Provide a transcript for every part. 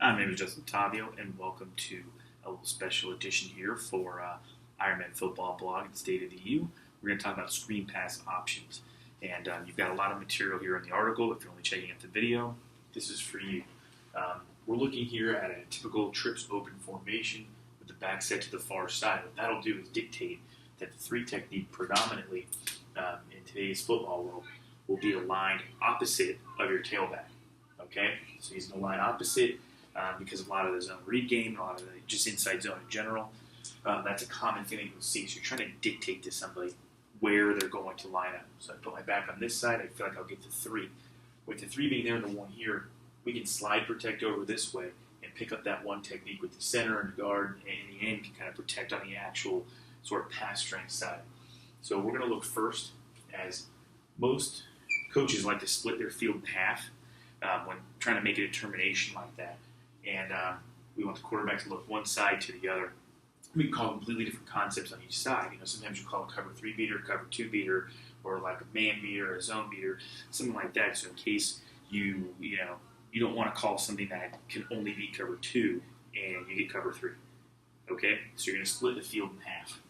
Hi, my name is Justin Tavio, and welcome to a little special edition here for Ironman Football Blog, the State of the U. We're going to talk about screen pass options. And you've got a lot of material here in the article. If you're only checking out the video, this is for you. We're looking here at a typical trips open formation with the back set to the far side. What that'll do is dictate that the three technique predominantly in today's football world will be aligned opposite of your tailback. Okay? So he's going to line opposite. Because of a lot of the zone read game, a lot of the just inside zone in general. That's a common thing that you'll see. So you're trying to dictate to somebody where they're going to line up. So I put my back on this side, I feel like I'll get to three. With the three being there and the one here, we can slide protect over this way and pick up that one technique with the center and the guard, and in the end can kind of protect on the actual sort of pass strength side. So we're going to look first, as most coaches like to split their field in half when trying to make a determination like that. And we want the quarterback to look one side to the other. We can call completely different concepts on each side. You know, sometimes you call a cover 3 beater, cover 2 beater, or like a man beater, a zone beater, something like that. So in case you don't want to call something that can only be cover 2 and you get cover 3. Okay, so you're going to split the field in half,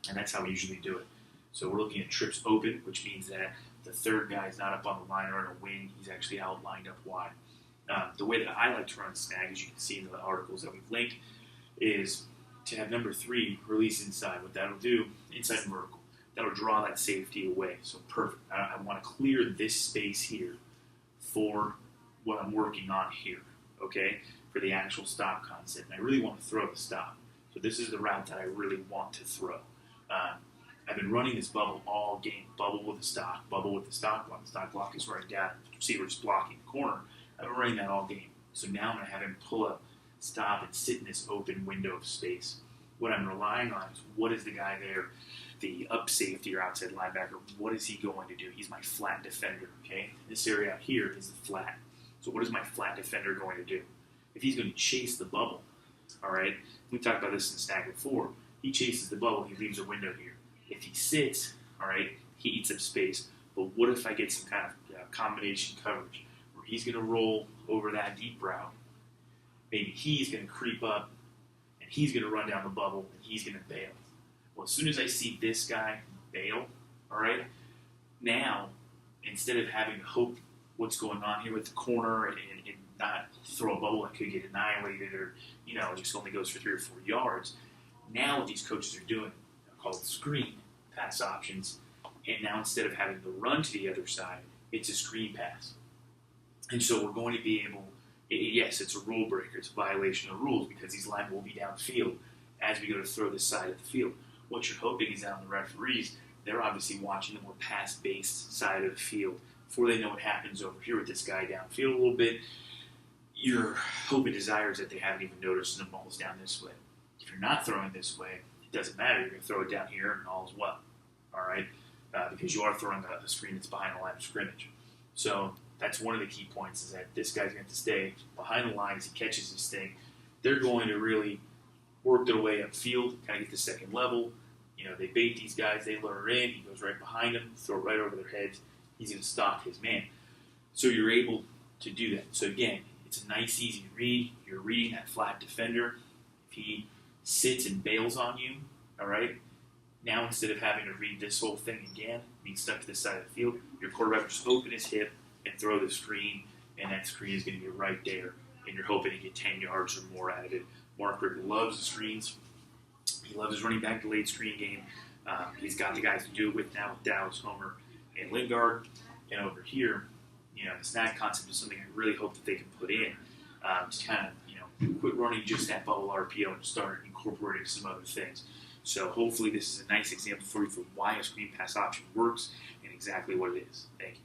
and that's how we usually do it. So we're looking at trips open, which means that the third guy is not up on the line or in a wing; he's actually out lined up wide. The way that I like to run Snag, as you can see in the articles that we've linked, is to have number 3 release inside. What that'll do, inside and vertical, that'll draw that safety away. So perfect. I want to clear this space here for what I'm working on here, okay, for the actual stop concept. And I really want to throw the stop. So this is the route that I really want to throw. I've been running this bubble all game. Bubble with the stock block. The stock block is running down. The receiver is blocking the corner. I've been running that all game. So now I'm going to have him pull up, stop, and sit in this open window of space. What I'm relying on is what is the guy there, the up safety or outside linebacker, what is he going to do? He's my flat defender, okay? This area out here is the flat. So what is my flat defender going to do? If he's going to chase the bubble, all right? We talked about this in Snag before. He chases the bubble, he leaves a window here. If he sits, all right, he eats up space. But what if I get some kind of combination coverage? He's going to roll over that deep route. Maybe he's going to creep up, and he's going to run down the bubble, and he's going to bail. Well, as soon as I see this guy bail, all right, now, instead of having to hope what's going on here with the corner and not throw a bubble that could get annihilated or, just only goes for 3 or 4 yards, now what these coaches are doing, they're called screen pass options, and now instead of having to run to the other side, it's a screen pass. And so we're going to be able, yes, it's a rule breaker, it's a violation of rules because these linemen will be downfield as we go to throw this side of the field. What you're hoping is that on the referees, they're obviously watching the more pass-based side of the field before they know what happens over here with this guy downfield a little bit. Your hope and desire is that they haven't even noticed the ball's down this way. If you're not throwing this way, it doesn't matter. You're going to throw it down here and all is well, all right? Because you are throwing a screen that's behind the line of scrimmage. So that's one of the key points, is that this guy's going to have to stay behind the line as he catches this thing. They're going to really work their way upfield, kind of get the second level. They bait these guys, they lure in, he goes right behind them, throw it right over their heads. He's going to stalk his man. So you're able to do that. So again, it's a nice, easy read. You're reading that flat defender. If he sits and bails on you, all right, now instead of having to read this whole thing again, being stuck to this side of the field, your quarterback will just open his hip and throw the screen, and that screen is going to be right there, and you're hoping to get 10 yards or more out of it. Mark Rick loves the screens. He loves his running back delayed screen game. He's got the guys to do it with now with Dallas, Homer, and Lingard. And over here, the Snag Concept is something I really hope that they can put in to kind of, quit running just that bubble RPO and start incorporating some other things. So hopefully this is a nice example for you for why a screen pass option works and exactly what it is. Thank you.